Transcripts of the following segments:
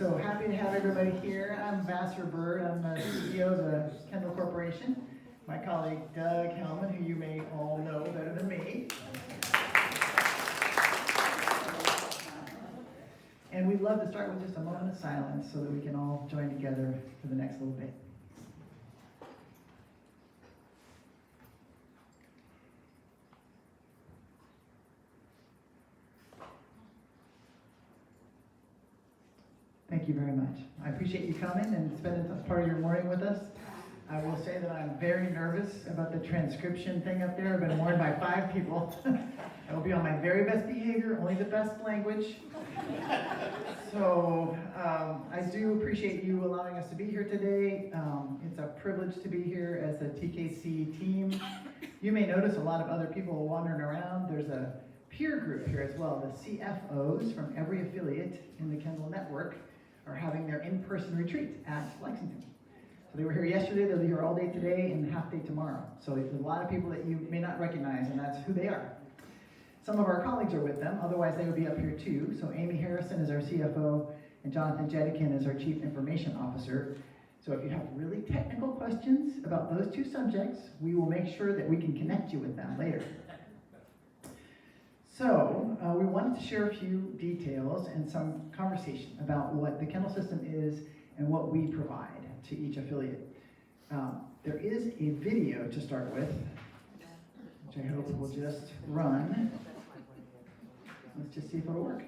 So happy to have everybody here. I'm Ambassador Bird. I'm the CEO of the Kendal Corporation. My colleague Doug Hellman, who you may all know better than me. And we'd love to start with just a moment of silence so that we can all join together for the next little bit. Thank you very much. I appreciate you coming and spending part of your morning with us. I will say that I'm very nervous about the transcription thing up there. I've been warned by 5 people. I will be on my very best behavior, only the best language. So I do appreciate you allowing us to be here today. It's a privilege to be here as a TKC team. You may notice a lot of other people wandering around. There's a peer group here as well. The CFOs from every affiliate in the Kendal network are having their in-person retreat at Lexington. So they were here yesterday, they'll be here all day today and half day tomorrow. So there's a lot of people that you may not recognize, and that's who they are. Some of our colleagues are with them, otherwise they would be up here too. So Amy Harrison is our CFO, and Jonathan Jedikin is our Chief Information Officer. So if you have really technical questions about those 2 subjects, we will make sure that we can connect you with them later. So we wanted to share a few details and some conversation about what the Kendal system is and what we provide to each affiliate. There is a video to start with, which I hope will just run. Let's just see if it'll work.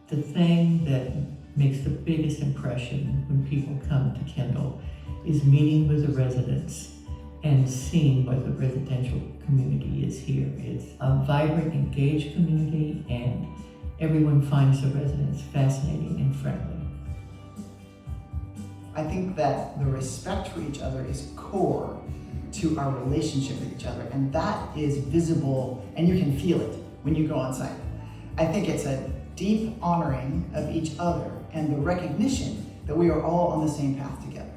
The thing that makes the biggest impression when people come to Kendal is meeting with the residents and seeing what the residential community is here. It's a vibrant, engaged community, and everyone finds the residents fascinating and friendly. I think that the respect for each other is core to our relationship with each other, and that is visible, and you can feel it when you go on site. I think it's a deep honoring of each other and the recognition that we are all on the same path together.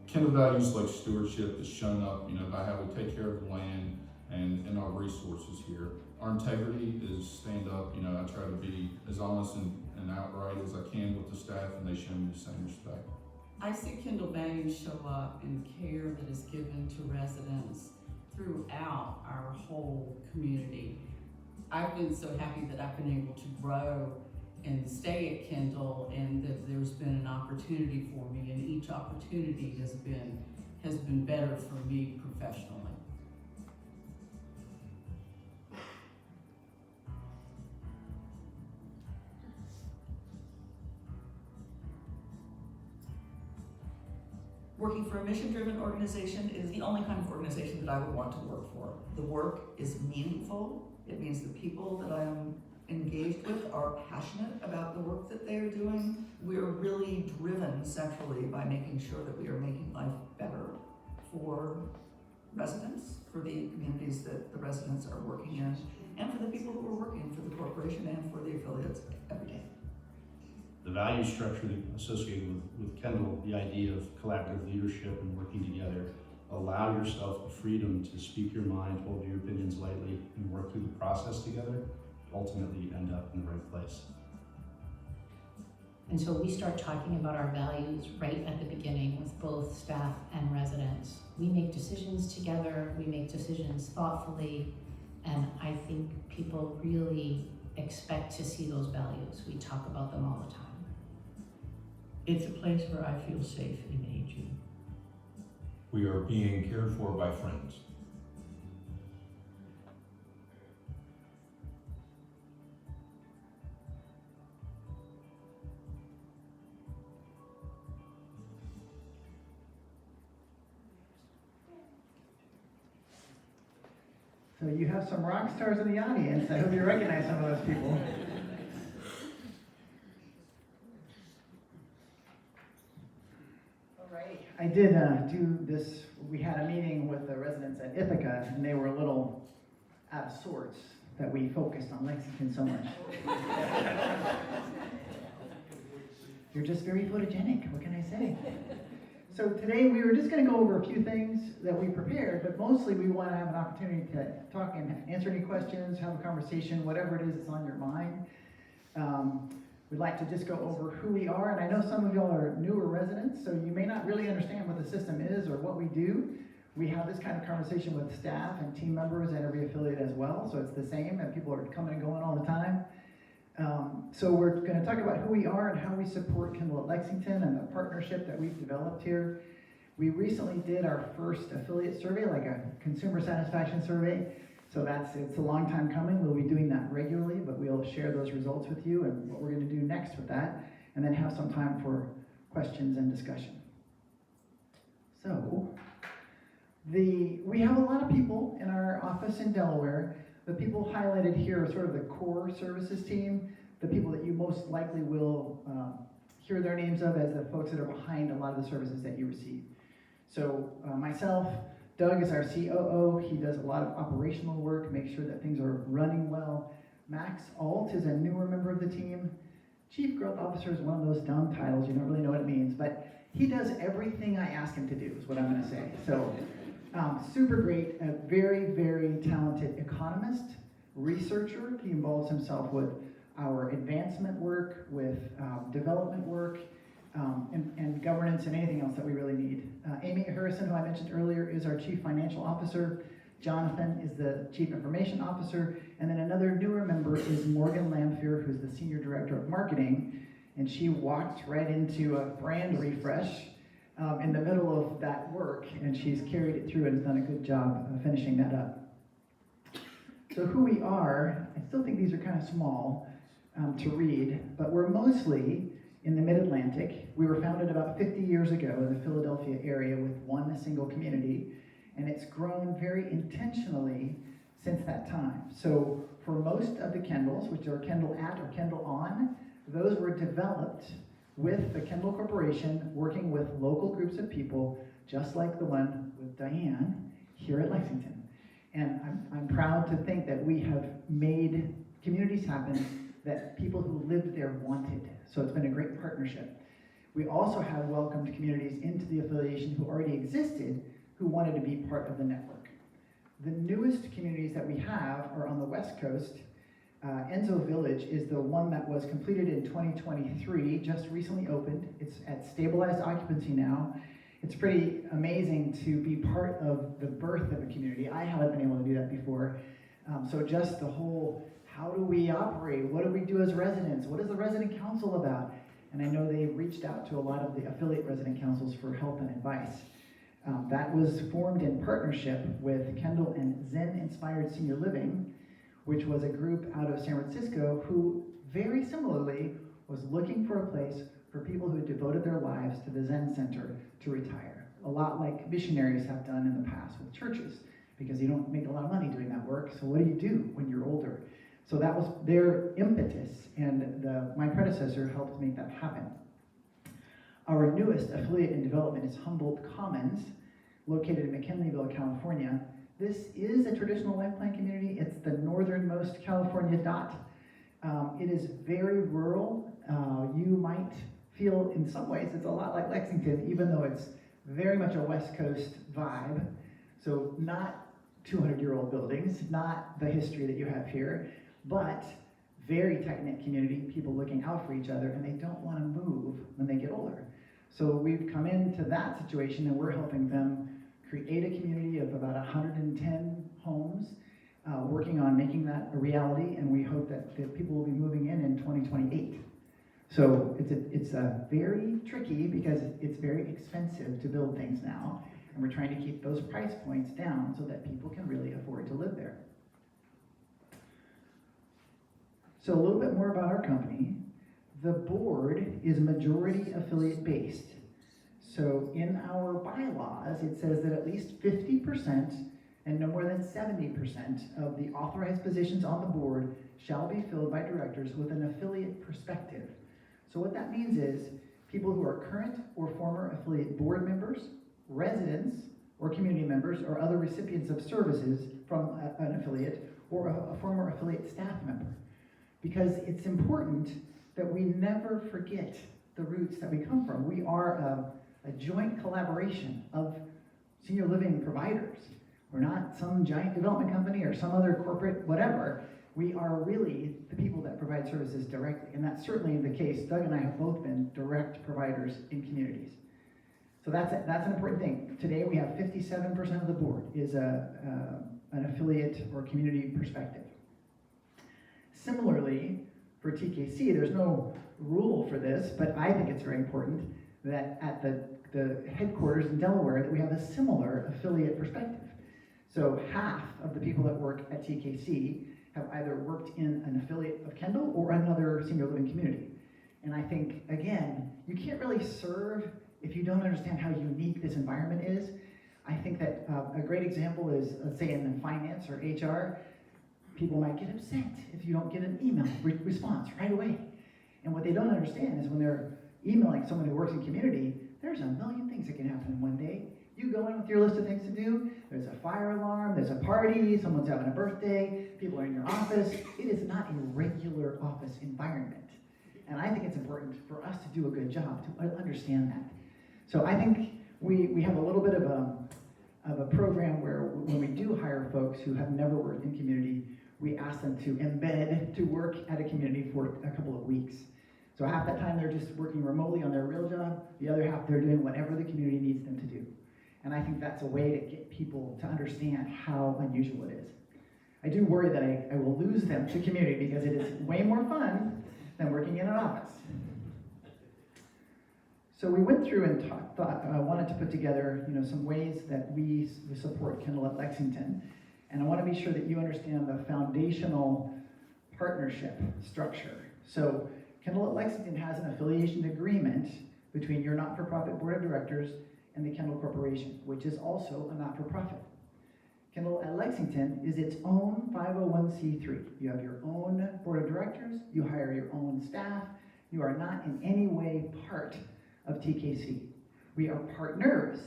Kendal values like stewardship is shown up, by how we take care of the land and our resources here. Our integrity is stand up, I try to be as honest and outright as I can with the staff, and they show me the same respect. I see Kendal values show up in care that is given to residents throughout our whole community. I've been so happy that I've been able to grow and stay at Kendal, and that there's been an opportunity for me, and each opportunity has been better for me professionally. Working for a mission-driven organization is the only kind of organization that I would want to work for. The work is meaningful. It means the people that I am engaged with are passionate about the work that they are doing. We are really driven centrally by making sure that we are making life better for residents, for the communities that the residents are working in, and for the people who are working for the corporation and for the affiliates every day. The value structure associated with Kendal, the idea of collaborative leadership and working together, allow yourself the freedom to speak your mind, hold your opinions lightly, and work through the process together. Ultimately, you end up in the right place. And so we start talking about our values right at the beginning with both staff and residents. We make decisions together, we make decisions thoughtfully, and I think people really expect to see those values. We talk about them all the time. It's a place where I feel safe in aging. We are being cared for by friends. So you have some rock stars in the audience. I hope you recognize some of those people. I did do this, we had a meeting with the residents at Ithaca, and they were a little out of sorts that we focused on Lexington so much. You're just very photogenic, what can I say? So today we were just going to go over a few things that we prepared, but mostly we want to have an opportunity to talk and answer any questions, have a conversation, whatever it is that's on your mind. We'd like to just go over who we are, and I know some of y'all are newer residents, so you may not really understand what the system is or what we do. We have this kind of conversation with staff and team members at every affiliate as well, so it's the same, and people are coming and going all the time. So we're going to talk about who we are and how we support Kendal at Lexington and the partnership that we've developed here. We recently did our first affiliate survey, like a consumer satisfaction survey. So it's a long time coming. We'll be doing that regularly, but we'll share those results with you and what we're going to do next with that, and then have some time for questions and discussion. So, we have a lot of people in our office in Delaware. The people highlighted here are sort of the core services team, the people that you most likely will hear their names of as the folks that are behind a lot of the services that you receive. So myself, Doug is our COO. He does a lot of operational work, make sure that things are running well. Max Alt is a newer member of the team. Chief Growth Officer is one of those dumb titles, you don't really know what it means, but he does everything I ask him to do, is what I'm gonna say. So, super great, a very, very talented economist, researcher. He involves himself with our advancement work, with development work, and governance and anything else that we really need. Amy Harrison, who I mentioned earlier, is our Chief Financial Officer. Jonathan is the Chief Information Officer. And then another newer member is Morgan Lamphere, who's the Senior Director of Marketing. And she walked right into a brand refresh in the middle of that work, and she's carried it through and has done a good job of finishing that up. So who we are, I still think these are kind of small to read, but we're mostly in the Mid-Atlantic. We were founded about 50 years ago in the Philadelphia area with one single community, and it's grown very intentionally since that time. So for most of the Kendals, which are Kendal at or Kendal on, those were developed with the Kendal Corporation, working with local groups of people, just like the one with Diane here at Lexington. And I'm proud to think that we have made communities happen that people who lived there wanted. So it's been a great partnership. We also have welcomed communities into the affiliation who already existed, who wanted to be part of the network. The newest communities that we have are on the West Coast. Enzo Village is the one that was completed in 2023, just recently opened. It's at stabilized occupancy now. It's pretty amazing to be part of the birth of a community. I haven't been able to do that before. So just the whole, how do we operate? What do we do as residents? What is the resident council about? And I know they've reached out to a lot of the affiliate resident councils for help and advice. That was formed in partnership with Kendal and Zen Inspired Senior Living, which was a group out of San Francisco who very similarly was looking for a place for people who had devoted their lives to the Zen Center to retire. A lot like missionaries have done in the past with churches, because you don't make a lot of money doing that work, so what do you do when you're older? So that was their impetus, and my predecessor helped make that happen. Our newest affiliate in development is Humboldt Commons, located in McKinleyville, California. This is a traditional life plan community. It's the northernmost California dot. It is very rural. You might feel in some ways it's a lot like Lexington, even though it's very much a West Coast vibe. So not 200-year-old buildings, not the history that you have here, but very tight-knit community, people looking out for each other, and they don't want to move when they get older. So we've come into that situation, and we're helping them create a community of about 110 homes, working on making that a reality, and we hope that people will be moving in 2028. So it's very tricky because it's very expensive to build things now, and we're trying to keep those price points down so that people can really afford to live there. So a little bit more about our company. The board is majority affiliate based. So in our bylaws, it says that at least 50% and no more than 70% of the authorized positions on the board shall be filled by directors with an affiliate perspective. So what that means is people who are current or former affiliate board members, residents, or community members, or other recipients of services from an affiliate, or a former affiliate staff member. Because it's important that we never forget the roots that we come from. We are a joint collaboration of senior living providers. We're not some giant development company or some other corporate whatever. We are really the people that provide services directly, and that's certainly the case. Doug and I have both been direct providers in communities. So that's an important thing. Today we have 57% of the board is an affiliate or community perspective. Similarly, for TKC, there's no rule for this, but I think it's very important that at the headquarters in Delaware that we have a similar affiliate perspective. So half of the people that work at TKC have either worked in an affiliate of Kendal or another senior living community. And I think, again, you can't really serve if you don't understand how unique this environment is. I think that a great example is, let's say in finance or HR, people might get upset if you don't get an email response right away. And what they don't understand is when they're emailing someone who works in community, there's a million things that can happen in one day. You go in with your list of things to do, there's a fire alarm, there's a party, someone's having a birthday, people are in your office. It is not a regular office environment. And I think it's important for us to do a good job to understand that. So I think we have a little bit of a program where when we do hire folks who have never worked in community, we ask them to embed to work at a community for a couple of weeks. So half that time they're just working remotely on their real job, the other half they're doing whatever the community needs them to do. And I think that's a way to get people to understand how unusual it is. I do worry that I will lose them to community because it is way more fun than working in an office. So we went through and wanted to put together, some ways that we support Kendal at Lexington. And I want to be sure that you understand the foundational partnership structure. So Kendal at Lexington has an affiliation agreement between your not-for-profit board of directors and the Kendal Corporation, which is also a not-for-profit. Kendal at Lexington is its own 501c3. You have your own board of directors, you hire your own staff, you are not in any way part of TKC. We are partners,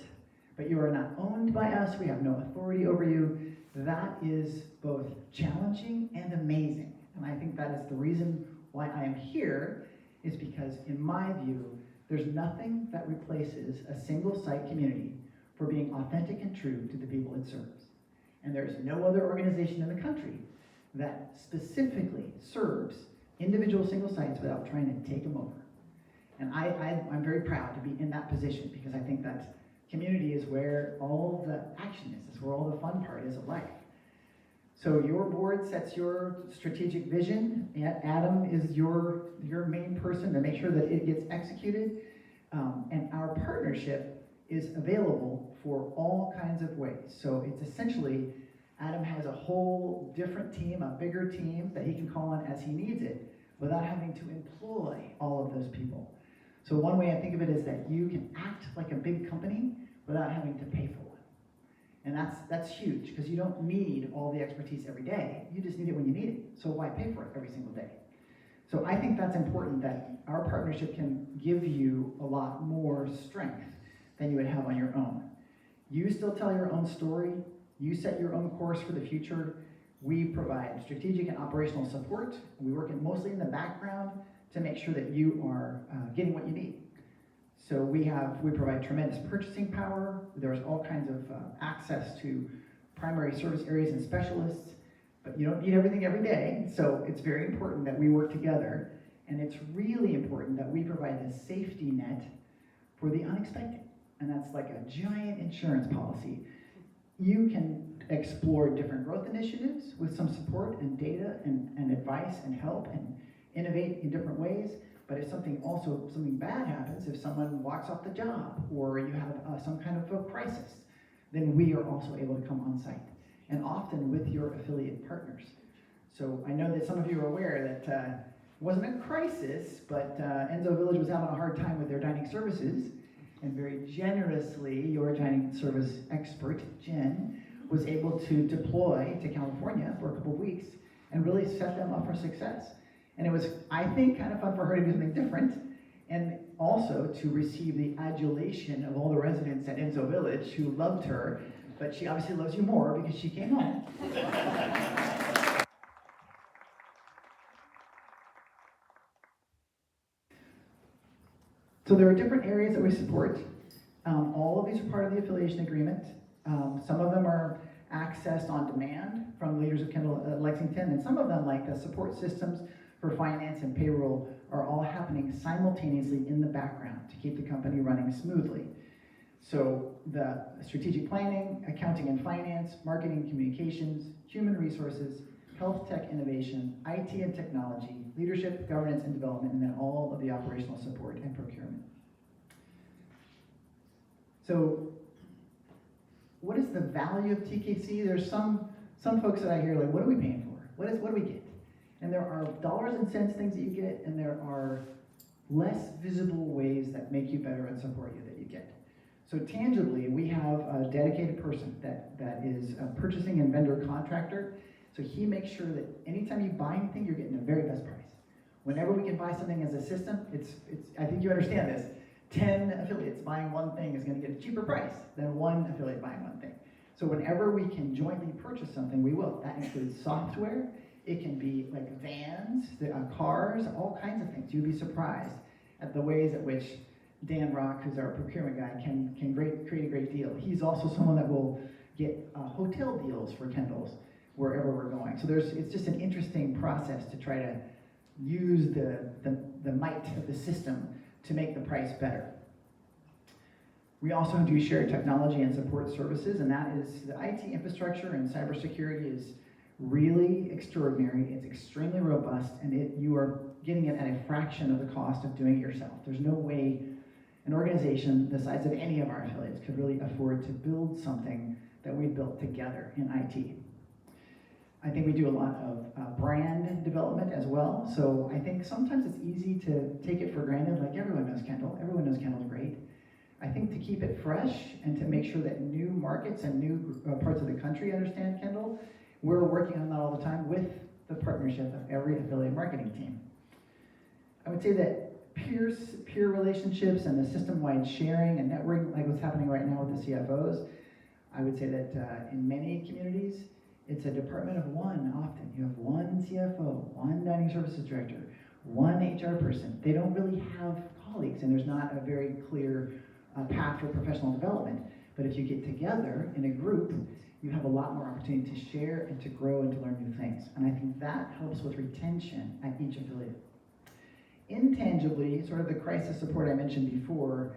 but you are not owned by us, we have no authority over you. That is both challenging and amazing. And I think that is the reason why I am here, is because in my view, there's nothing that replaces a single site community for being authentic and true to the people it serves. And there's no other organization in the country that specifically serves individual single sites without trying to take them over. And I'm very proud to be in that position because I think that community is where all the action is. It's where all the fun part is of life. So your board sets your strategic vision, and Adam is your main person to make sure that it gets executed. And our partnership is available for all kinds of ways. So it's essentially, Adam has a whole different team, a bigger team that he can call on as he needs it without having to employ all of those people. So one way I think of it is that you can act like a big company without having to pay for one. And that's huge, because you don't need all the expertise every day. You just need it when you need it. So why pay for it every single day? So I think that's important, that our partnership can give you a lot more strength than you would have on your own. You still tell your own story. You set your own course for the future. We provide strategic and operational support. We work mostly in the background to make sure that you are getting what you need. So we provide tremendous purchasing power. There's all kinds of access to primary service areas and specialists, but you don't need everything every day. So it's very important that we work together, and it's really important that we provide a safety net for the unexpected. And that's like a giant insurance policy. You can explore different growth initiatives with some support and data and advice and help and innovate in different ways. But if something bad happens, if someone walks off the job or you have some kind of a crisis, then we are also able to come on site, and often with your affiliate partners. So I know that some of you are aware that it wasn't a crisis, but Enzo Village was having a hard time with their dining services, and very generously, your dining service expert, Jen, was able to deploy to California for a couple of weeks and really set them up for success. And it was, I think, kind of fun for her to do something different. And also to receive the adulation of all the residents at Enzo Village who loved her, but she obviously loves you more because she came home. So there are different areas that we support. All of these are part of the affiliation agreement. Some of them are accessed on demand from leaders of Kendal, Lexington, and some of them, like the support systems for finance and payroll, are all happening simultaneously in the background to keep the company running smoothly. So the strategic planning, accounting and finance, marketing, communications, human resources, health tech innovation, IT and technology, leadership, governance and development, and then all of the operational support and procurement. So what is the value of TKC? There's some folks that I hear like, what are we paying for? What do we get? And there are dollars and cents things that you get, and there are less visible ways that make you better and support you that you get. So tangibly, we have a dedicated person that is a purchasing and vendor contractor. So he makes sure that anytime you buy anything, you're getting the very best price. Whenever we can buy something as a system, it's I think you understand this. 10 affiliates buying one thing is going to get a cheaper price than one affiliate buying one thing. So whenever we can jointly purchase something, we will. That includes software. It can be like vans, cars, all kinds of things. You'd be surprised at the ways at which Dan Rock, who's our procurement guy, can create a great deal. He's also someone that will get hotel deals for Kendals wherever we're going. So it's just an interesting process to try to use the might of the system to make the price better. We also do shared technology and support services, and that is the IT infrastructure and cybersecurity is really extraordinary. It's extremely robust, and you are getting it at a fraction of the cost of doing it yourself. There's no way an organization the size of any of our affiliates could really afford to build something that we built together in IT. I think we do a lot of brand development as well. So I think sometimes it's easy to take it for granted, like everyone knows Kendal. Everyone knows Kendal's great. I think to keep it fresh and to make sure that new markets and new parts of the country understand Kendal, we're working on that all the time with the partnership of every affiliate marketing team. I would say that peer relationships and the system-wide sharing and networking, like what's happening right now with the CFOs, I would say that in many communities, it's a department of one often. You have one CFO, one dining services director, one HR person. They don't really have colleagues, and there's not a very clear path for professional development. But if you get together in a group, you have a lot more opportunity to share and to grow and to learn new things. And I think that helps with retention at each affiliate. Intangibly, sort of the crisis support I mentioned before,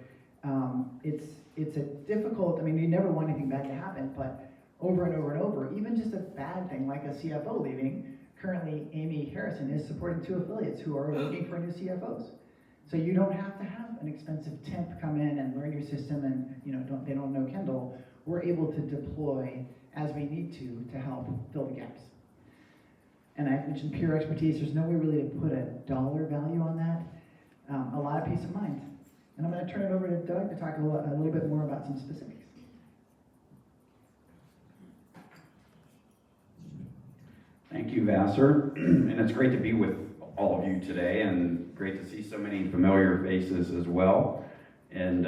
it's a difficult, I mean, you never want anything bad to happen, but over and over and over, even just a bad thing like a CFO leaving, currently Amy Harrison is supporting 2 affiliates who are looking for new CFOs. So you don't have to have an expensive temp come in and learn your system and they don't know Kendal. We're able to deploy as we need to help fill the gaps. And I mentioned peer expertise. There's no way really to put a dollar value on that. A lot of peace of mind. And I'm going to turn it over to Doug to talk a little bit more about some specifics. Thank you, Vassar. And it's great to be with all of you today and great to see so many familiar faces as well. And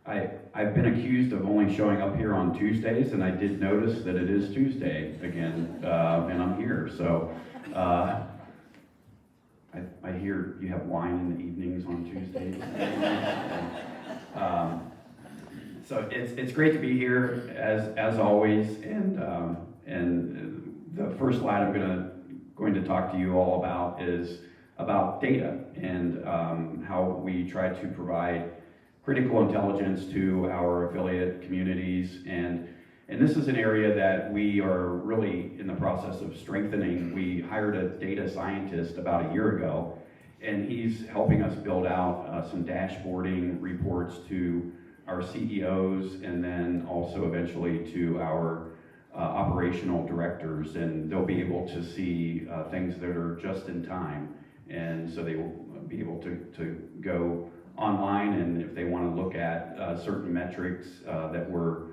I've been accused of only showing up here on Tuesdays, and I did notice that it is Tuesday again, and I'm here. So I hear you have wine in the evenings on Tuesdays. So it's great to be here as always, and the first slide I'm going to talk to you all about is about data and how we try to provide critical intelligence to our affiliate communities, and this is an area that we are really in the process of strengthening. We hired a data scientist about a year ago, and he's helping us build out some dashboarding reports to our CEOs and then also eventually to our operational directors, and they'll be able to see things that are just in time, and so they will be able to go online, and if they want to look at certain metrics that we're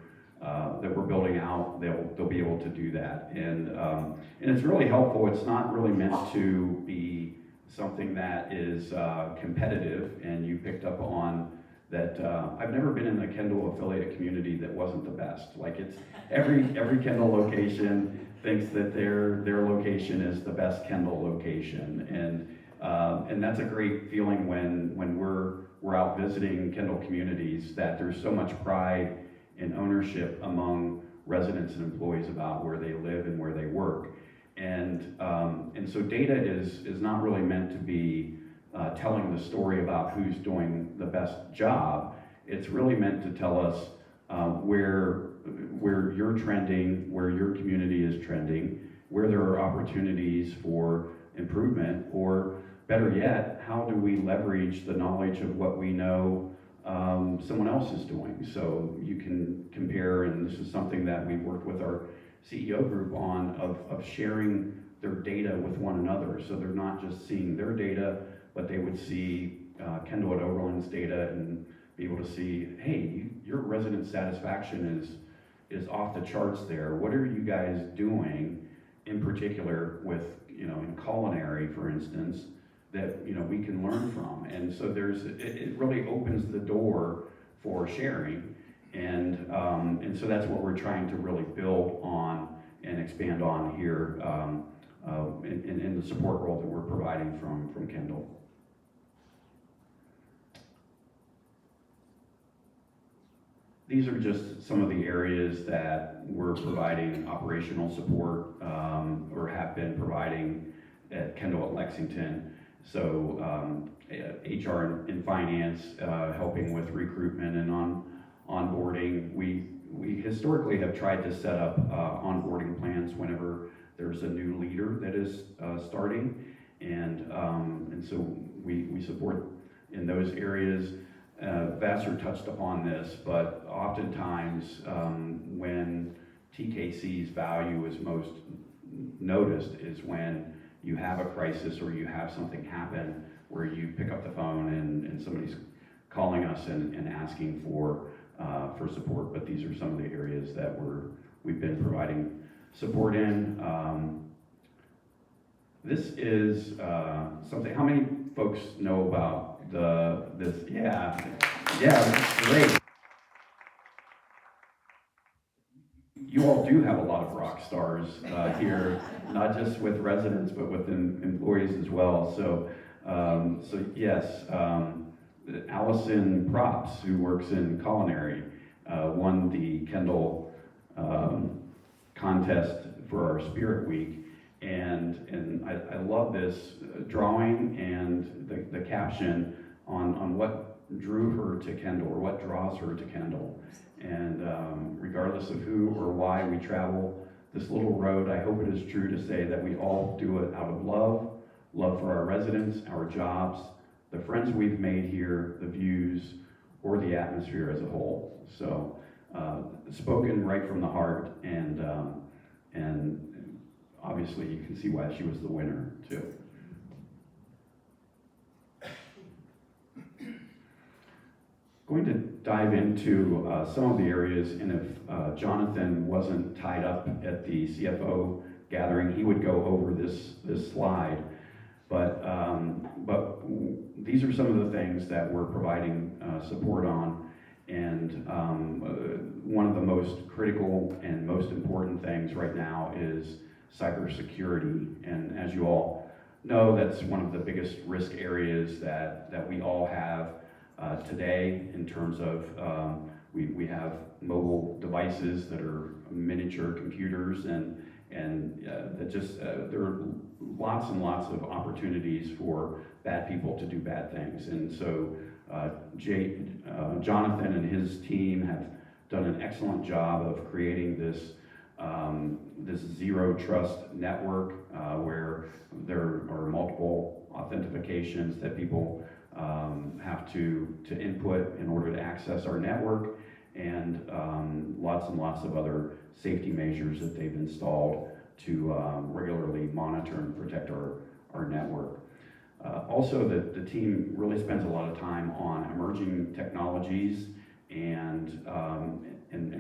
building out, they'll be able to do that, and it's really helpful. It's not really meant to be something that is competitive, and you picked up on that. I've never been in a Kendal affiliated community that wasn't the best. Like, it's every Kendal location thinks that their location is the best Kendal location, and that's a great feeling when we're out visiting Kendal communities, that there's so much pride and ownership among residents and employees about where they live and where they work. And so data is not really meant to be telling the story about who's doing the best job. It's really meant to tell us where you're trending, where your community is trending, where there are opportunities for improvement, or better yet, how do we leverage the knowledge of what we know someone else is doing. So you can compare, and this is something that we've worked with our CEO group on, of sharing their data with one another. So they're not just seeing their data, but they would see Kendal at Oberlin's data and be able to see, hey, your resident satisfaction is off the charts there. What are you guys doing in particular with, in culinary, for instance, that we can learn from? And so it really opens the door for sharing, and so that's what we're trying to really build on and expand on here in the support role that we're providing from Kendal. These are just some of the areas that we're providing operational support or have been providing at Kendal at Lexington. So HR and finance, helping with recruitment and onboarding. We historically have tried to set up onboarding plans whenever there's a new leader that is starting, and so we support in those areas. Vassar touched upon this, but oftentimes when TKC's value is most noticed is when you have a crisis or you have something happen where you pick up the phone and somebody's calling us and asking for support. But these are some of the areas that we've been providing support in. This is something. How many folks know about this? Yeah, great. You all do have a lot of rock stars here, not just with residents, but with employees as well. So yes, Allison Props, who works in culinary, won the Kendal contest for our Spirit Week, and I love this drawing and the caption on what drew her to Kendal, or what draws her to Kendal. And regardless of who or why we travel this little road, I hope it is true to say that we all do it out of love for our residents, our jobs, the friends we've made here, the views, or the atmosphere as a whole. So spoken right from the heart, and obviously you can see why she was the winner too. Going to dive into some of the areas, and if Jonathan wasn't tied up at the CFO gathering, he would go over this slide. But these are some of the things that we're providing support on, and one of the most critical and most important things right now is cybersecurity. And as you all know, that's one of the biggest risk areas that we all have today, in terms of we have mobile devices that are miniature computers, and that just there are lots and lots of opportunities for bad people to do bad things. And so Jonathan and his team have done an excellent job of creating this zero trust network where there are multiple authentications that people have to input in order to access our network, and lots of other safety measures that they've installed to regularly monitor and protect our network. Also, the team really spends a lot of time on emerging technologies and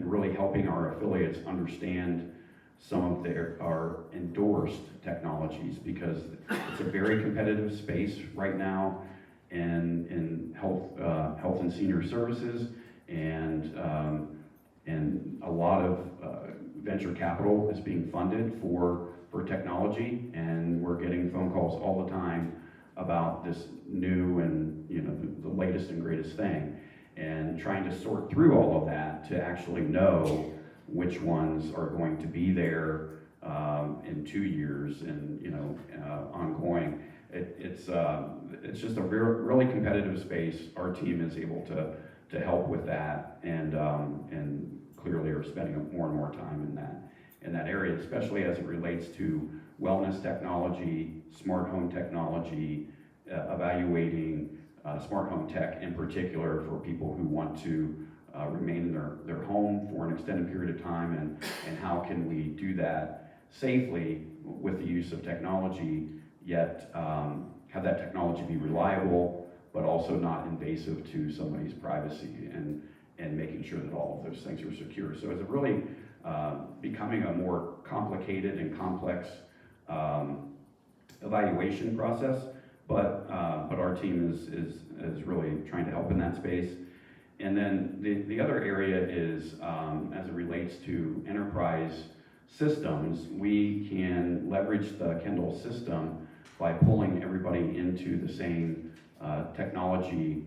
really helping our affiliates understand some of our endorsed technologies, because it's a very competitive space right now in health and senior services, and a lot of venture capital is being funded for technology, and we're getting phone calls all the time about this new and the latest and greatest thing, and trying to sort through all of that to actually know which ones are going to be there in 2 years and ongoing. It's just a really competitive space. Our team is able to help with that, and clearly are spending more and more time in that area, especially as it relates to wellness technology, smart home technology, evaluating smart home tech in particular for people who want to remain in their home for an extended period of time, and how can we do that safely with the use of technology, yet have that technology be reliable, but also not invasive to somebody's privacy, and making sure that all of those things are secure. So it's really becoming a more complicated and complex evaluation process, but our team is really trying to help in that space. And then the other area is, as it relates to enterprise systems, we can leverage the Kendal system by pulling everybody into the same technology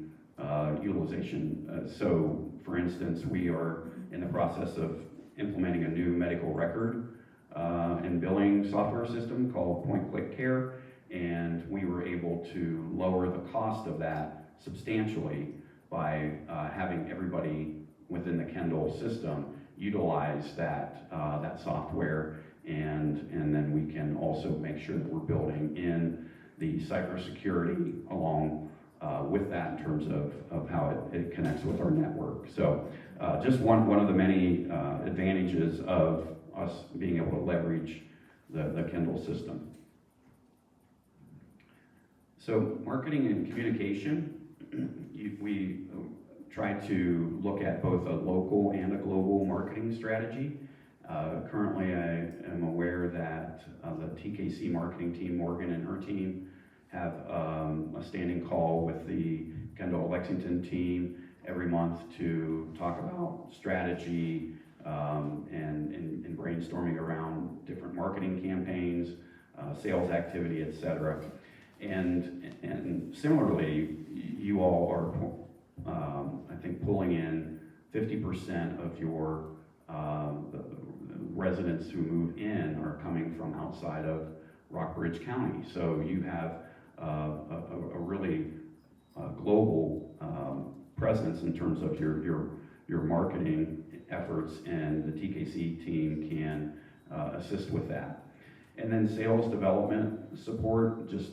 utilization. So, for instance, we are in the process of implementing a new medical record and billing software system called Point-Click Care, and we were able to lower the cost of that substantially by having everybody within the Kendal system utilize that software, and then we can also make sure that we're building in the cybersecurity along with that in terms of how it connects with our network. So just one of the many advantages of us being able to leverage the Kendal system. So marketing and communication, we try to look at both a local and a global marketing strategy. Currently, I am aware that the TKC marketing team, Morgan and her team, have a standing call with the Kendal Lexington team every month to talk about strategy and brainstorming around different marketing campaigns, sales activity, etc. And similarly, you all are, I think, pulling in 50% of your residents who move in are coming from outside of Rockbridge County. So you have a really global presence in terms of your marketing efforts, and the TKC team can assist with that. And then sales development support, just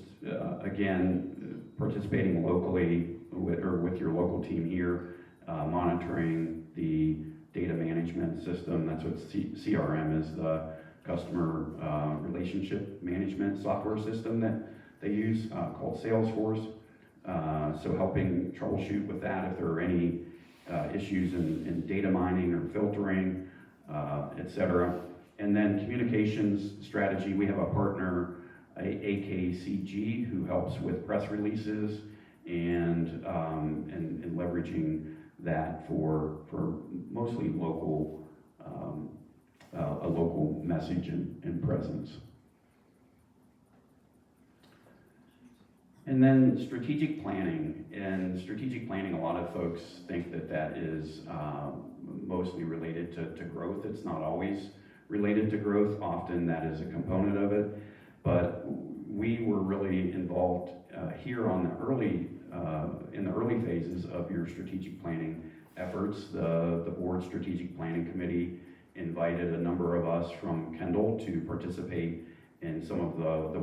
again, participating locally with your local team here, monitoring the data management system. That's what CRM is, the customer relationship management software system that they use, called Salesforce. So helping troubleshoot with that if there are any issues in data mining or filtering, etc. And then communications strategy, we have a partner, AKCG, who helps with press releases and leveraging that for mostly local, a local message and presence. And then strategic planning. And strategic planning, a lot of folks think that is mostly related to growth. It's not always related to growth. Often that is a component of it. But we were really involved here on in the early phases of your strategic planning efforts. The board strategic planning committee invited a number of us from Kendal to participate in some of the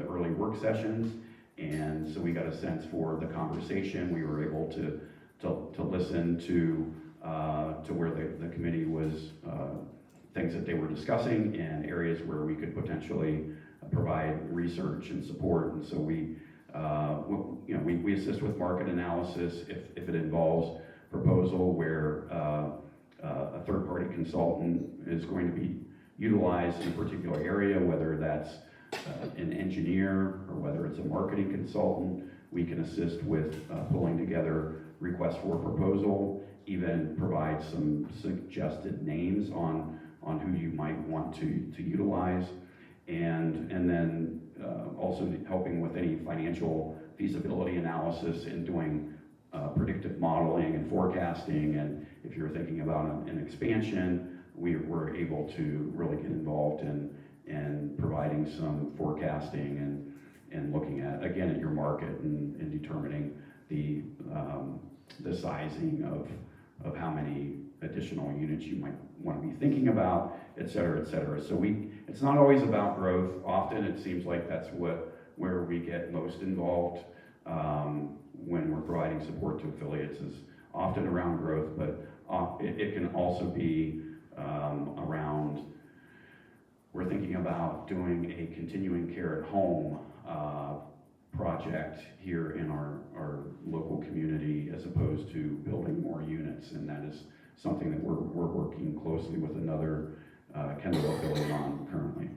early work sessions. And so we got a sense for the conversation. We were able to listen to where the committee was, things that they were discussing, and areas where we could potentially provide research and support. And so we assist with market analysis if it involves proposal where a third-party consultant is going to be utilize in a particular area, whether that's an engineer or whether it's a marketing consultant. We can assist with pulling together requests for proposal, even provide some suggested names on who you might want to utilize, and then also helping with any financial feasibility analysis and doing predictive modeling and forecasting. And if you're thinking about an expansion, we're able to really get involved in providing some forecasting and looking at, again, at your market and determining the sizing of how many additional units you might want to be thinking about, et cetera, et cetera. So it's not always about growth. Often it seems like that's where we get most involved when we're providing support to affiliates, is often around growth, but it can also be around, we're thinking about doing a continuing care at home project here in our local community, as opposed to building more units, and that is something that we're working closely with another Kendal affiliate on currently.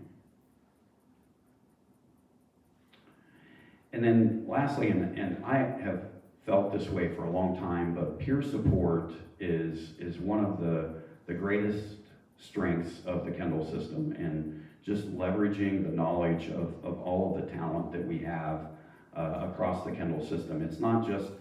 And then lastly, and I have felt this way for a long time, but peer support is one of the greatest strengths of the Kendal system, and just leveraging the knowledge of all of the talent that we have across the Kendal system. It's not just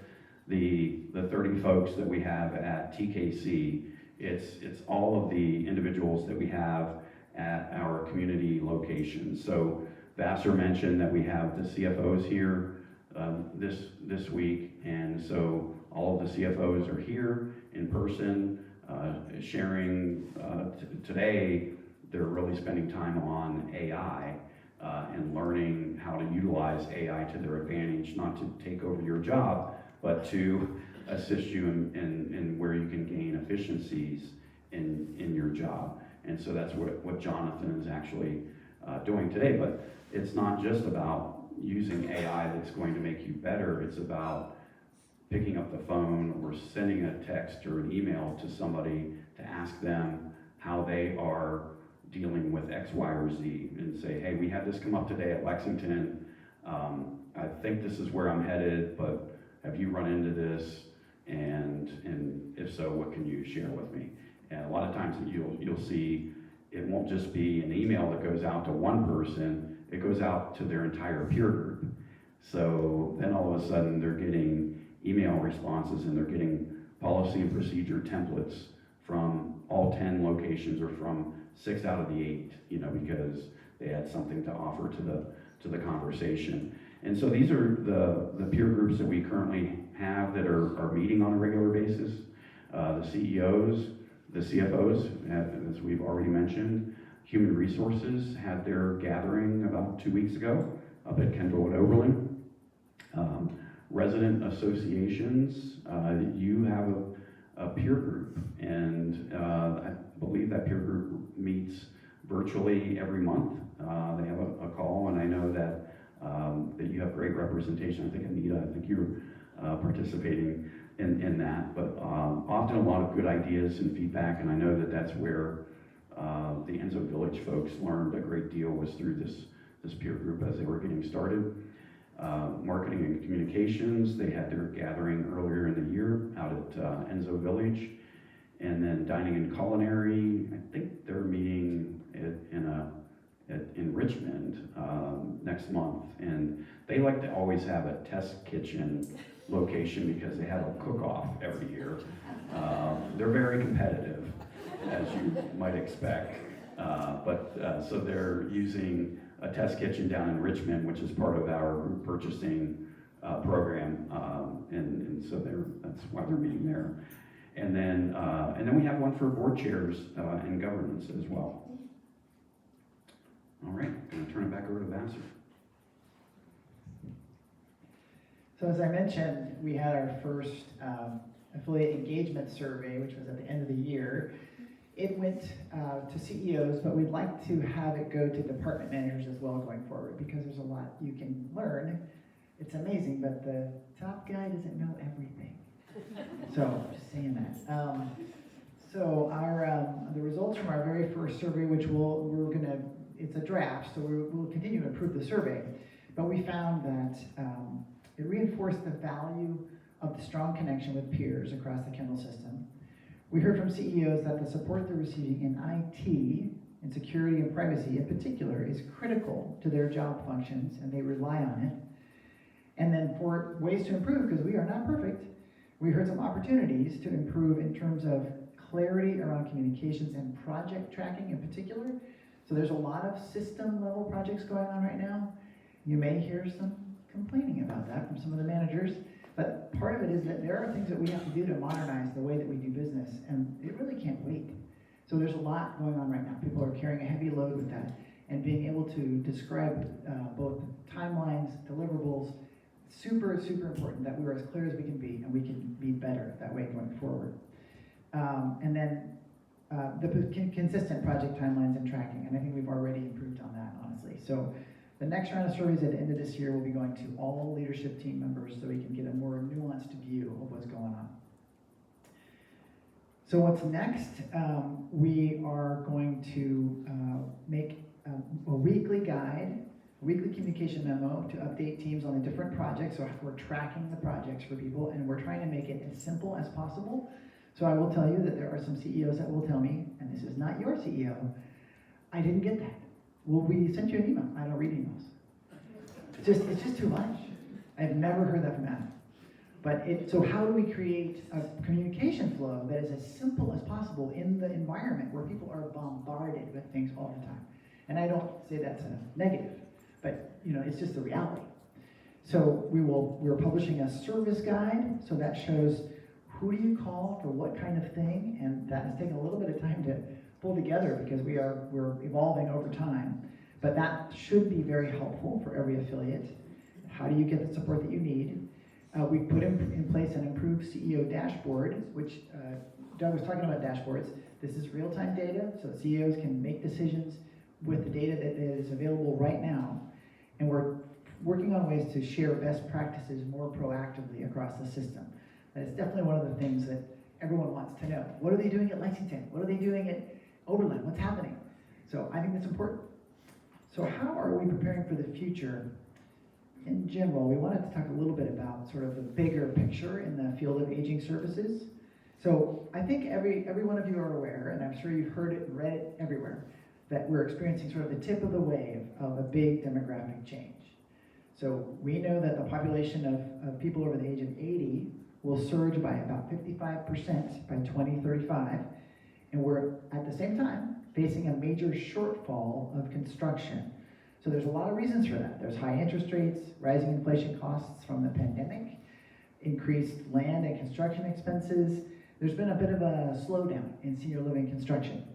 the 30 folks that we have at TKC, it's all of the individuals that we have at our community locations. So Vassar mentioned that we have the CFOs here this week, and so all of the CFOs are here in person, sharing. Today, they're really spending time on AI and learning how to utilize AI to their advantage, not to take over your job, but to assist you in where you can gain efficiencies in your job. And so that's what Jonathan is actually doing today. But it's not just about using AI that's going to make you better. It's about picking up the phone or sending a text or an email to somebody to ask them how they are dealing with X, Y, or Z, and say, hey, we had this come up today at Lexington. I think this is where I'm headed, but have you run into this? And if so, what can you share with me? And a lot of times you'll see it won't just be an email that goes out to one person, it goes out to their entire peer group. So then all of a sudden they're getting email responses and they're getting policy and procedure templates from all 10 locations or from 6 out of the 8, because they had something to offer to the conversation. And so these are the peer groups that we currently have that are meeting on a regular basis. The CEOs, the CFOs, as we've already mentioned. Human Resources had their gathering about 2 weeks ago up at Kendal and Oberlin. Resident associations, you have a peer group, and I believe that peer group meets virtually every month. They have a call, and I know that you have great representation. I think Anita, you're participating in that, but often a lot of good ideas and feedback, and I know that that's where the Enzo Village folks learned a great deal, was through this peer group as they were getting started. Marketing and communications, they had their gathering earlier in the year out at Enzo Village. And then dining and culinary, I think they're meeting in Richmond next month. And they like to always have a test kitchen location because they have a cook-off every year. They're very competitive, as you might expect. So they're using a test kitchen down in Richmond, which is part of our group purchasing program, and so that's why they're meeting there. And then we have one for board chairs and governance as well. All right, I'm going to turn it back over to Vassar. So as I mentioned, we had our first affiliate engagement survey, which was at the end of the year. It went to CEOs, but we'd like to have it go to department managers as well going forward, because there's a lot you can learn. It's amazing, but the top guy doesn't know everything. So, just saying that. So the results from our very first survey, which it's a draft, so we'll continue to improve the survey, but we found that it reinforced the value of the strong connection with peers across the Kendal system. We heard from CEOs that the support they're receiving in IT, in security and privacy in particular, is critical to their job functions, and they rely on it. And then for ways to improve, because we are not perfect, we heard some opportunities to improve in terms of clarity around communications and project tracking in particular. So there's a lot of system level projects going on right now. You may hear some complaining about that from some of the managers, but part of it is that there are things that we have to do to modernize the way that we do business, and it really can't wait. So there's a lot going on right now. People are carrying a heavy load with that, and being able to describe both timelines, deliverables, super, super important that we're as clear as we can be, and we can be better that way going forward. And then the consistent project timelines and tracking, and I think we've already improved on that, honestly. So the next round of surveys at the end of this year will be going to all leadership team members so we can get a more nuanced view of what's going on. So what's next? We are going to make a weekly guide, a weekly communication memo to update teams on the different projects. So we're tracking the projects for people, and we're trying to make it as simple as possible. So I will tell you that there are some CEOs that will tell me, and this is not your CEO, I didn't get that. Well, we sent you an email. I don't read emails. It's just too much. I've never heard that from Adam. But so how do we create a communication flow that is as simple as possible in the environment where people are bombarded with things all the time? And I don't say that's a negative, but it's just the reality. So we're publishing a service guide, so that shows who do you call for what kind of thing, and that has taken a little bit of time to pull together because we're evolving over time. But that should be very helpful for every affiliate. How do you get the support that you need? We put in place an improved CEO dashboard, which Doug was talking about dashboards. This is real-time data, so CEOs can make decisions with the data that is available right now. And we're working on ways to share best practices more proactively across the system. That is definitely one of the things that everyone wants to know. What are they doing at Lexington? What are they doing at Oberlin? What's happening? So I think that's important. So how are we preparing for the future? In general, we wanted to talk a little bit about sort of the bigger picture in the field of aging services. So I think every one of you are aware, and I'm sure you've heard it and read it everywhere, that we're experiencing sort of the tip of the wave of a big demographic change. So we know that the population of people over the age of 80 will surge by about 55% by 2035, and we're at the same time facing a major shortfall of construction. So there's a lot of reasons for that. There's high interest rates, rising inflation costs from the pandemic, increased land and construction expenses. There's been a bit of a slowdown in senior living construction.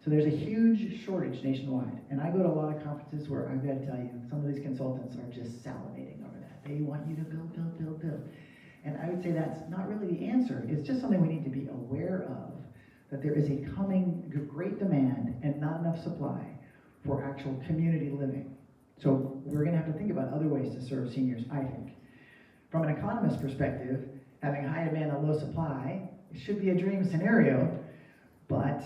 So there's a huge shortage nationwide. And I go to a lot of conferences where I've got to tell you, some of these consultants are just salivating over that. They want you to build, build, build, build. And I would say that's not really the answer. It's just something we need to be aware of, that there is a coming great demand and not enough supply for actual community living. So we're going to have to think about other ways to serve seniors, I think. From an economist perspective, having high demand and low supply should be a dream scenario, but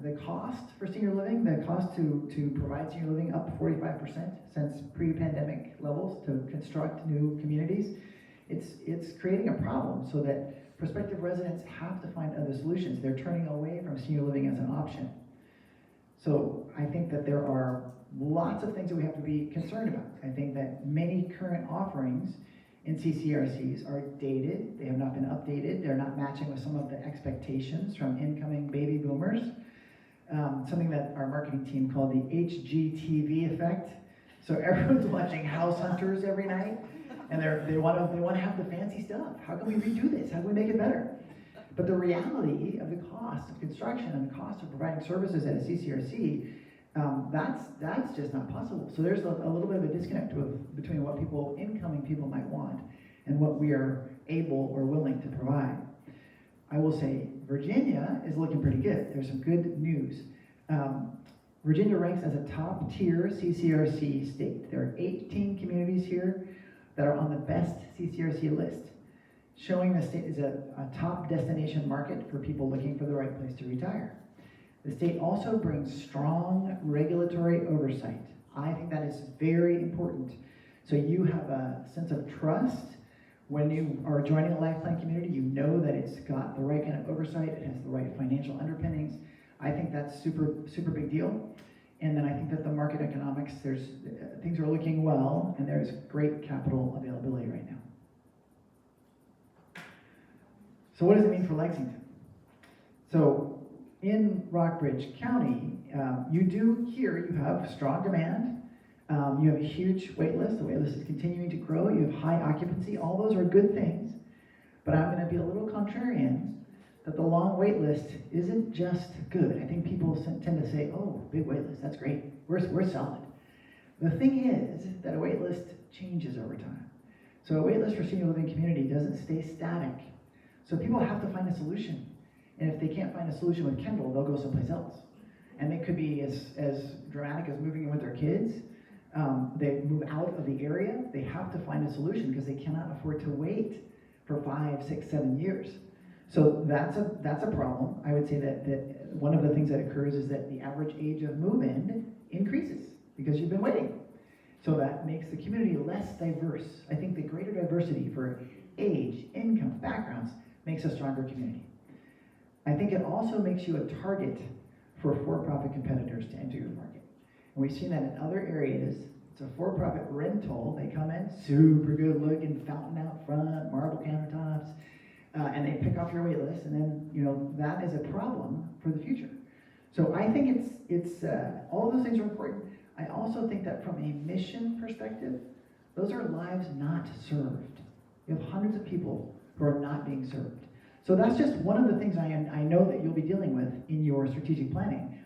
the cost for senior living, the cost to provide senior living up 45% since pre-pandemic levels to construct new communities, it's creating a problem so that prospective residents have to find other solutions. They're turning away from senior living as an option. So I think that there are lots of things that we have to be concerned about. I think that many current offerings in CCRCs are dated. They have not been updated. They're not matching with some of the expectations from incoming baby boomers. Something that our marketing team called the HGTV effect. So everyone's watching House Hunters every night, and they want to have the fancy stuff. How can we redo this? How can we make it better? But the reality of the cost of construction and the cost of providing services at a CCRC, that's just not possible. So there's a little bit of a disconnect between what incoming people might want and what we are able or willing to provide. I will say Virginia is looking pretty good. There's some good news. Virginia ranks as a top tier CCRC state. There are 18 communities here that are on the best CCRC list. showing the state is a top destination market for people looking for the right place to retire. The state also brings strong regulatory oversight. I think that is very important. So you have a sense of trust when you are joining a life plan community. You know that it's got the right kind of oversight, it has the right financial underpinnings. I think that's super big deal. And then I think that the market economics, things are looking well, and there's great capital availability right now. So what does it mean for Lexington? So in Rockbridge County, you have strong demand. You have a huge wait list. The wait list is continuing to grow. You have high occupancy. All those are good things. But I'm going to be a little contrarian that the long wait list isn't just good. I think people tend to say, oh, big wait list, that's great. We're solid. The thing is that a wait list changes over time. So a wait list for senior living community doesn't stay static. So people have to find a solution. And if they can't find a solution with Kendal, they'll go someplace else. And it could be as dramatic as moving in with their kids. They move out of the area. They have to find a solution because they cannot afford to wait for 5, 6, 7 years. So that's a problem. I would say that one of the things that occurs is that the average age of move-in increases because you've been waiting. So that makes the community less diverse. I think the greater diversity for age, income, backgrounds makes a stronger community. I think it also makes you a target for for-profit competitors to enter your market. And we've seen that in other areas. It's a for-profit rental. They come in, super good looking, fountain out front, marble countertops, and they pick off your wait list, and then that is a problem for the future. So I think it's all of those things are important. I also think that from a mission perspective, those are lives not served. You have hundreds of people who are not being served. So that's just one of the things I know that you'll be dealing with in your strategic planning.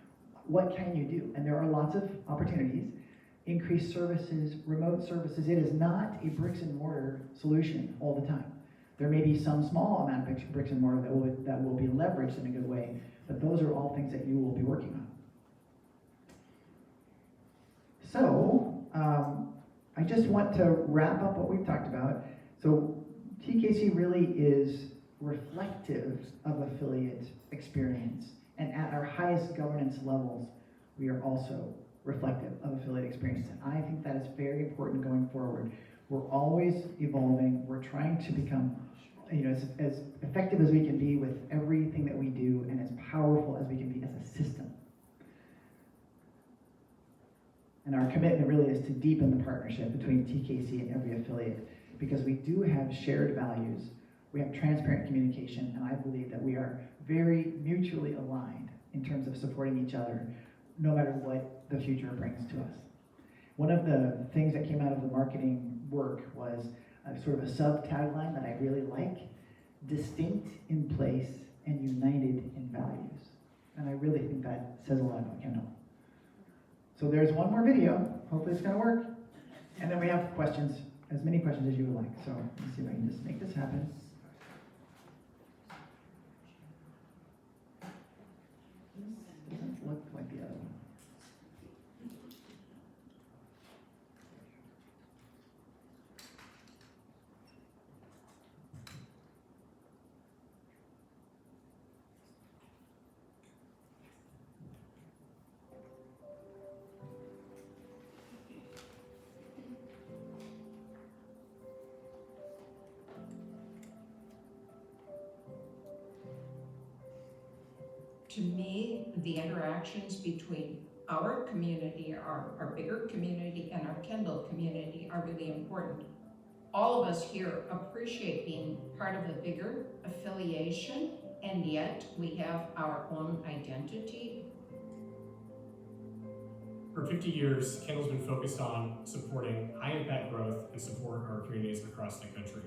What can you do? And there are lots of opportunities. Increased services, remote services. It is not a bricks and mortar solution all the time. There may be some small amount of bricks and mortar that will be leveraged in a good way, but those are all things that you will be working on. So, I just want to wrap up what we've talked about. So, TKC really is reflective of affiliate experience, and at our highest governance levels, we are also reflective of affiliate experience. And I think that is very important going forward. We're always evolving. We're trying to become as effective as we can be with everything that we do, and as powerful as we can be as a system. And our commitment really is to deepen the partnership between TKC and every affiliate, because we do have shared values. We have transparent communication, and I believe that we are very mutually aligned in terms of supporting each other, no matter what the future brings to us. One of the things that came out of the marketing work was sort of a sub-tagline that I really like: distinct in place and united in values. And I really think that says a lot about Kendal. So there's one more video. Hopefully it's gonna work. And then we have questions, as many questions as you would like. So let's see if I can just make this happen. This doesn't look like the other one. To me, the interactions between our community, our bigger community, and our Kendal community are really important. All of us here appreciate being part of the bigger affiliation, and yet we have our own identity. For 50 years, Kendal's been focused on supporting high-impact growth and support our communities across the country.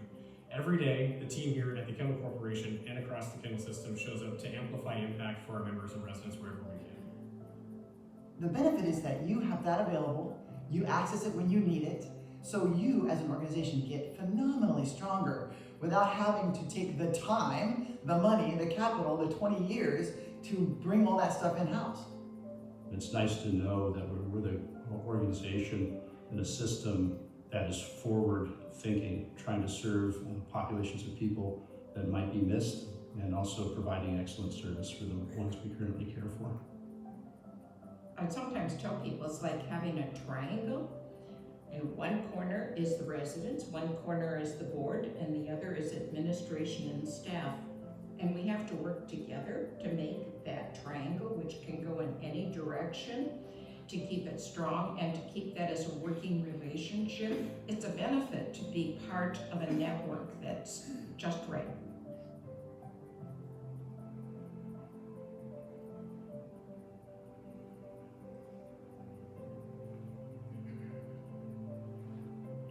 Every day, the team here at the Kendal Corporation and across the Kendal system shows up to amplify impact for our members and residents wherever we can. The benefit is that you have that available, you access it when you need it, so you as an organization get phenomenally stronger without having to take the time, the money, the capital, the 20 years to bring all that stuff in-house. It's nice to know that we're the organization and a system that is forward thinking, trying to serve populations of people that might be missed, and also providing excellent service for the ones we currently care for. I sometimes tell people it's like having a triangle, and one corner is the residents, one corner is the board, and the other is administration and staff. And we have to work together to make that triangle, which can go in any direction, to keep it strong and to keep that as a working relationship. It's a benefit to be part of a network that's just right.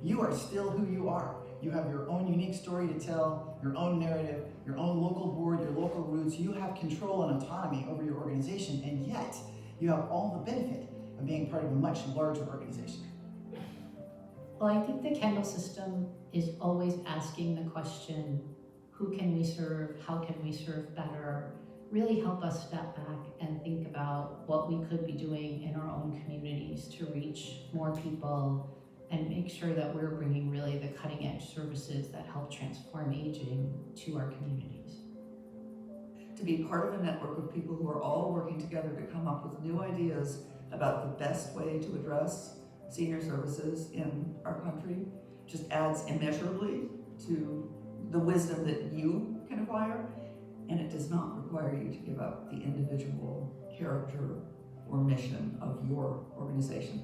You are still who you are. You have your own unique story to tell, your own narrative, your own local board, your local roots. You have control and autonomy over your organization, and yet you have all the benefit of being part of a much larger organization. Well, I think the Kendal system is always asking the question, who can we serve? How can we serve better? Really help us step back and think about what we could be doing in our own communities to reach more people and make sure that we're bringing really the cutting edge services that help transform aging to our communities. To be part of a network of people who are all working together to come up with new ideas about the best way to address senior services in our country just adds immeasurably to the wisdom that you can acquire, and it does not require you to give up the individual character or mission of your organization.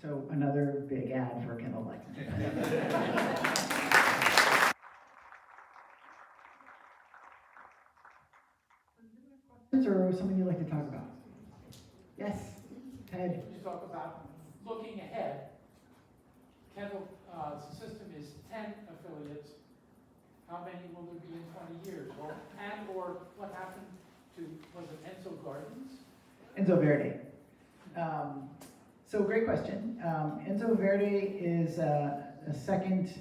So another big ad for Kendal Lexington. Or something you'd like to talk about? Yes, Ted. You talk about looking ahead. Kendal system is 10 affiliates. How many will there be in 20 years? Or what happened to, was it Enzo Gardens? Enzo Verde. So great question. Enzo Verde is a second,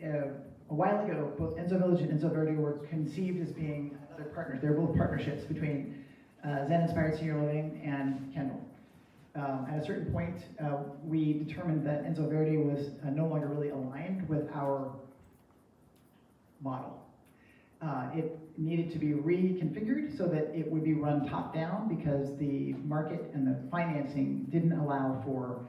a while ago, both Enzo Village and Enzo Verde were conceived as being other partners. They're both partnerships between Zen Inspired Senior Living and Kendal. At a certain point, we determined that Enzo Verde was no longer really aligned with our model. It needed to be reconfigured so that it would be run top down because the market and the financing didn't allow for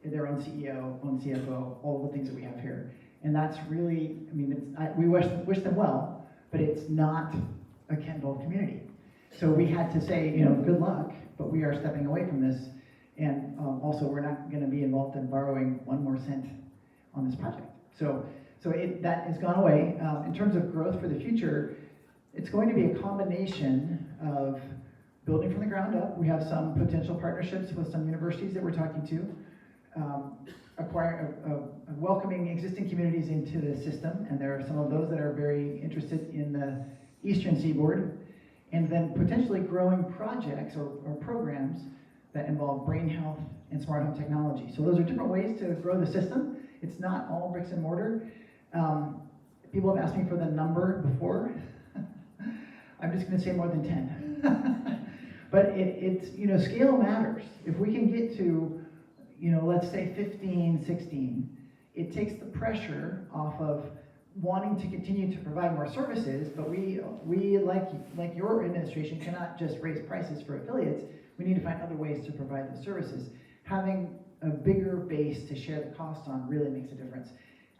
their own CEO, own CFO, all the things that we have here. And that's really, I mean, we wish them well, but it's not a Kendal community. So we had to say, you know, good luck, but we are stepping away from this. And also we're not gonna be involved in borrowing 1 more cent on this project. So that has gone away. In terms of growth for the future, it's going to be a combination of building from the ground up. We have some potential partnerships with some universities that we're talking to, welcoming existing communities into the system, and there are some of those that are very interested in the Eastern Seaboard, and then potentially growing projects or programs that involve brain health and smart home technology. So those are different ways to grow the system. It's not all bricks and mortar. People have asked me for the number before. I'm just going to say more than 10. But it's, you know, scale matters. If we can get to, you know, let's say 15, 16, it takes the pressure off of wanting to continue to provide more services, but we like your administration cannot just raise prices for affiliates. We need to find other ways to provide the services. Having a bigger base to share the cost on really makes a difference.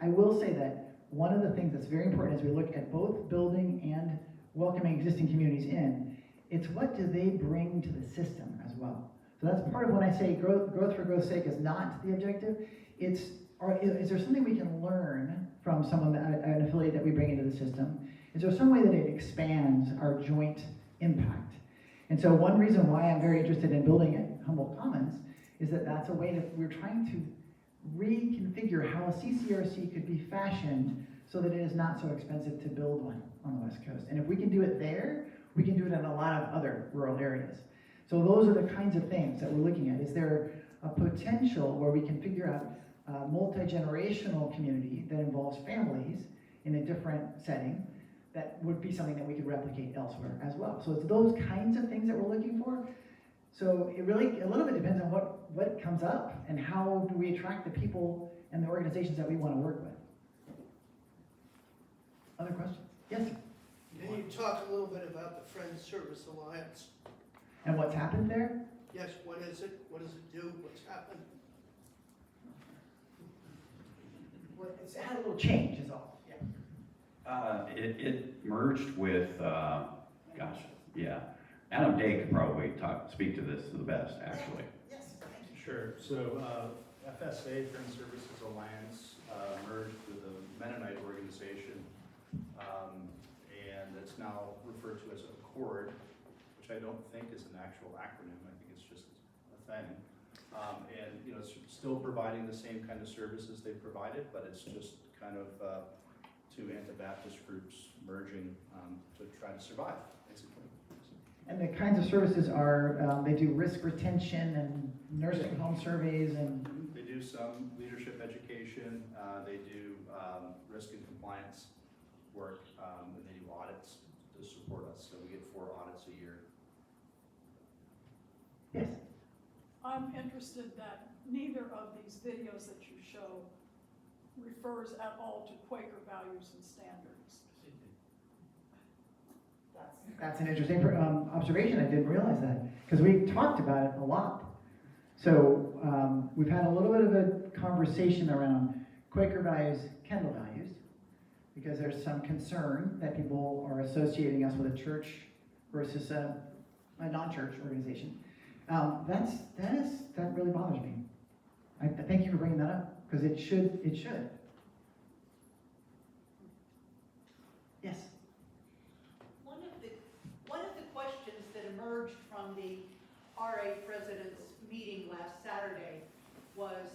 I will say that one of the things that's very important as we look at both building and welcoming existing communities in, it's what do they bring to the system as well. So that's part of when I say growth for growth's sake is not the objective. Is there something we can learn from someone, an affiliate that we bring into the system? Is there some way that it expands our joint impact? And so one reason why I'm very interested in building at Humboldt Commons is that that's a way that we're trying to reconfigure how a CCRC could be fashioned so that it is not so expensive to build one on the West Coast. And if we can do it there, We can do it in a lot of other rural areas. So those are the kinds of things that we're looking at. Is there a potential where we can figure out a multi-generational community that involves families in a different setting that would be something that we could replicate elsewhere as well? So it's those kinds of things that we're looking for. So it really, a little bit depends on what comes up and how do we attract the people and the organizations that we want to work with. Other questions? Yes, sir. Can you talk a little bit about the Friends Service Alliance? And what's happened there? Yes, what is it? What does it do? What's happened? Well, it's had a little change is all. Yeah. It merged with, Adam Day could probably speak to this the best, actually. Yes, thank you. Sure. So FSA, Friends Services Alliance, merged with a Mennonite organization, and it's now referred to as ACCORD, which I don't think is an actual acronym. I think it's just a thing. And you know, it's still providing the same kind of services they provided, but it's just kind of two Anabaptist groups merging to try to survive, basically. And the kinds of services are, they do risk retention and nursing home surveys and... They do some leadership education, they do risk and compliance work, and they do audits to support us. So we get 4 audits a year. Yes. I'm interested that neither of these videos that you show refers at all to Quaker values and standards. That's an interesting observation. I didn't realize that because we talked about it a lot. So we've had a little bit of a conversation around Quaker values, Kendal values, because there's some concern that people are associating us with a church versus a non-church organization. That really bothers me. I thank you for bringing that up because it should. Yes. One of the questions that emerged from the RA President's meeting last Saturday was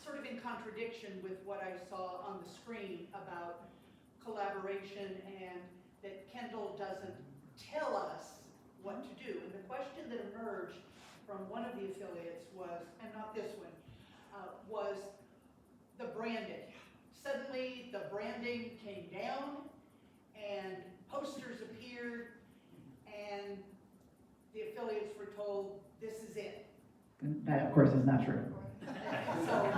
sort of in contradiction with what I saw on the screen about collaboration and that Kendal doesn't tell us what to do. And the question that emerged from one of the affiliates was, and not this one, was the branding. Suddenly the branding came down and posters appeared and the affiliates were told, this is it. And that, of course, is not true. So,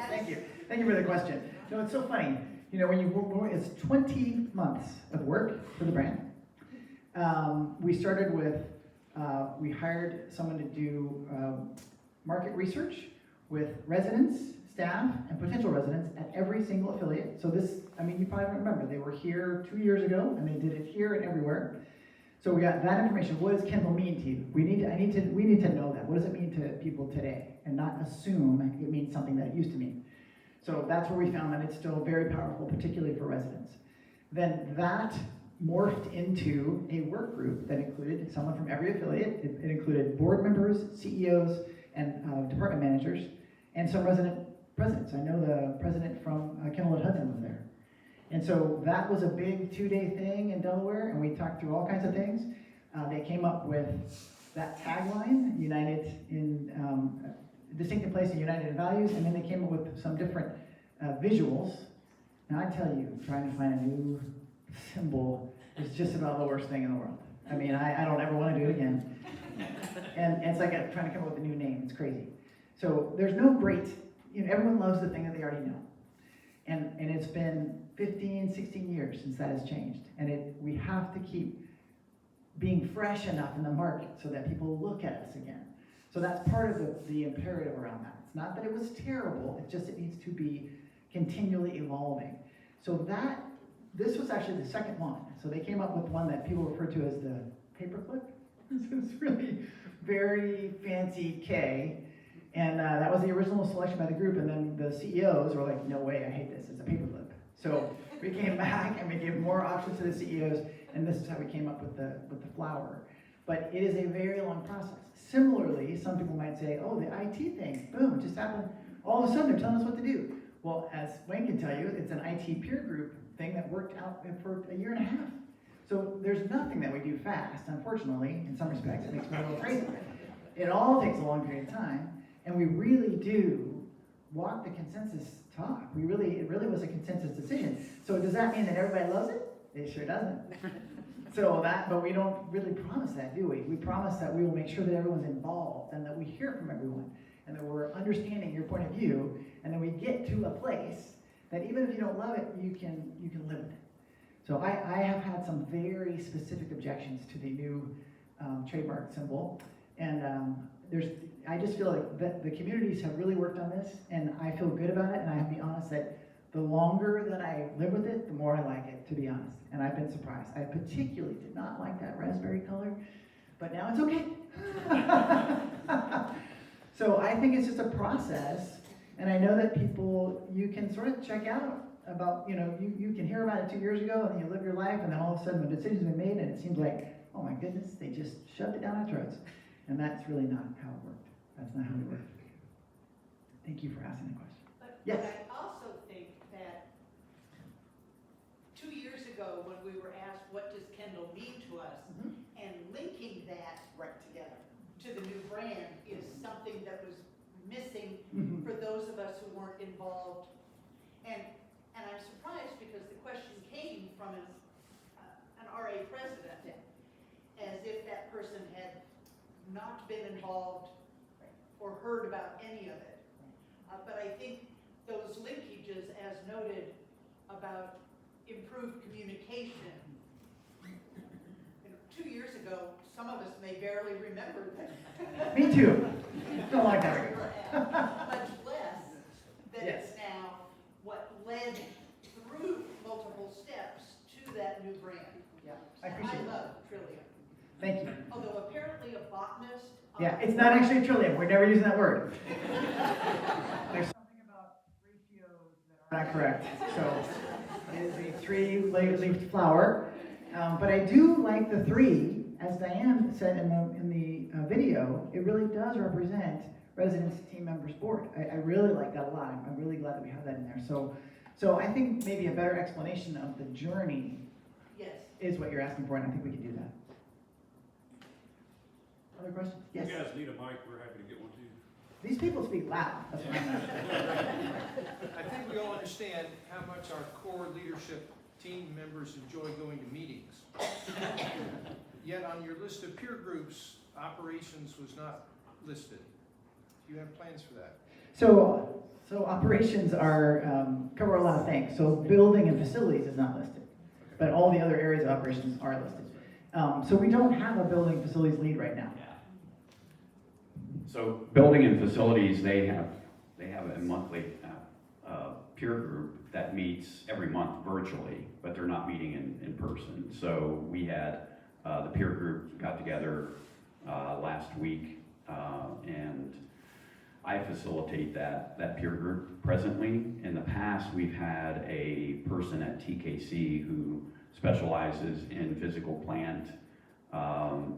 Thank you. Thank you for the question. No, it's so funny. You know, when you it's 20 months of work for the brand. We started with, we hired someone to do market research with residents, staff, and potential residents at every single affiliate. So this, I mean, you probably remember, they were here 2 years ago, and they did it here and everywhere. So we got that information. What does Kendal mean to you? We need to know that. What does it mean to people today? And not assume it means something that it used to mean. So that's where we found that it's still very powerful, particularly for residents. Then that morphed into a work group that included someone from every affiliate. It included board members, CEOs, and department managers, and some resident presidents. I know the president from Kendal at Hudson was there. And so that was a big 2-day thing in Delaware, and we talked through all kinds of things. They came up with that tagline, united in, distinctive place and united in values, and then they came up with some different visuals. Now I tell you, trying to find a new symbol is just about the worst thing in the world. I mean, I don't ever want to do it again. And it's like trying to come up with a new name, it's crazy. So there's no great, you know, everyone loves the thing that they already know. And it's been 15, 16 years since that has changed. And we have to keep being fresh enough in the market so that people look at us again. So that's part of the imperative around that. It's not that it was terrible, it's just it needs to be continually evolving. So this was actually the second one. So they came up with one that people refer to as the paperclip. It's really very fancy K. And that was the original selection by the group, and then the CEOs were like, no way, I hate this, it's a paperclip. So we came back and we gave more options to the CEOs, and this is how we came up with the flower. But it is a very long process. Similarly, some people might say, oh, the IT thing, boom, it just happened. All of a sudden, they're telling us what to do. Well, as Wayne can tell you, it's an IT peer group thing that worked out for 1.5 years. So there's nothing that we do fast, unfortunately, in some respects. It makes me a little crazy. It all takes a long period of time, and we really do walk the consensus talk. It really was a consensus decision. So does that mean that everybody loves it? It sure doesn't. But we don't really promise that, do we? We promise that we will make sure that everyone's involved and that we hear from everyone and that we're understanding your point of view, and then we get to a place that even if you don't love it, you can live with it. So I have had some very specific objections to the new trademark symbol, and I just feel like that the communities have really worked on this, and I feel good about it, and I have to be honest that the longer that I live with it, the more I like it, to be honest, and I've been surprised. I particularly did not like that raspberry color, but now it's okay. So I think it's just a process, and I know that you can sort of check out about, you can hear about it 2 years ago, and then you live your life, and then all of a sudden the decision's been made, and it seems like, oh my goodness, they just shoved it down our throats. And that's really not how it worked. That's not how it worked. Thank you for asking the question. Yes? But I also think that 2 years ago, when we were asked, what does Kendal mean to us? And linking that right together to the new brand is something that was missing for those of us who weren't involved. And I'm surprised because the question came from an RA president, as if that person had not been involved or heard about any of it. But I think those linkages, as noted, about improved communication, 2 years ago, some of us may barely remember that. Me too. Don't like that. Much less that Yes. it's now what led through multiple steps to that new brand. Yeah, I appreciate I it. love Trillium. Thank you. Although apparently a botanist. Yeah, it's not actually a trillium. We're never using that word. There's something about ratios that are not correct. So it is a 3-leafed flower. But I do like the 3, as Diane said in the video. It really does represent residents, team members, board. I really like that a lot. I'm really glad that we have that in there. So I think maybe a better explanation of the journey is what you're asking for, and I think we can do that. Other questions? Yes. If you guys need a mic, we're happy to get one too. These people speak loud. That's what I'm I think we all understand how much our core leadership team members enjoy going to meetings. Yet on your list of peer groups, operations was not listed. Do you have plans for that? So operations cover a lot of things. So building and facilities is not listed, but all the other areas of operations are listed. So we don't have a building facilities lead right now. So building and facilities, they have a monthly peer group that meets every month virtually, but they're not meeting in person. So we had the peer group got together last week, and I facilitate that peer group presently. In the past, we've had a person at TKC who specializes in physical plant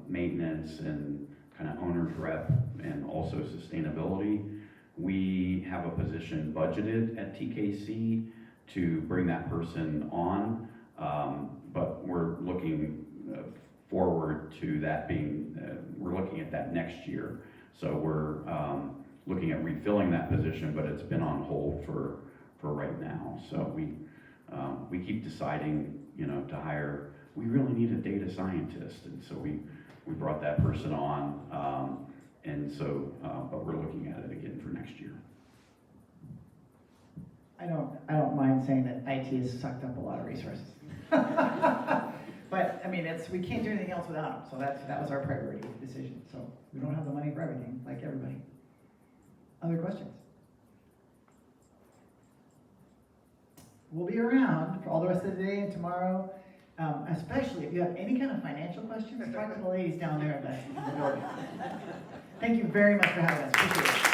maintenance and kind of owner's rep and also sustainability. We have a position budgeted at TKC to bring that person on, but we're looking forward to that being, we're looking at that next year. So we're looking at refilling that position, but it's been on hold for right now. So we keep deciding, to hire. We really need a data scientist, and so we brought that person on, and so but we're looking at it again for next year. I don't mind saying that IT has sucked up a lot of resources. But I mean, we can't do anything else without them. So that was our priority decision. So we don't have the money for everything, like everybody. Other questions? We'll be around for all the rest of the day and tomorrow. Especially if you have any kind of financial questions, talk to the ladies down there in the building. Thank you very much for having us. Appreciate it.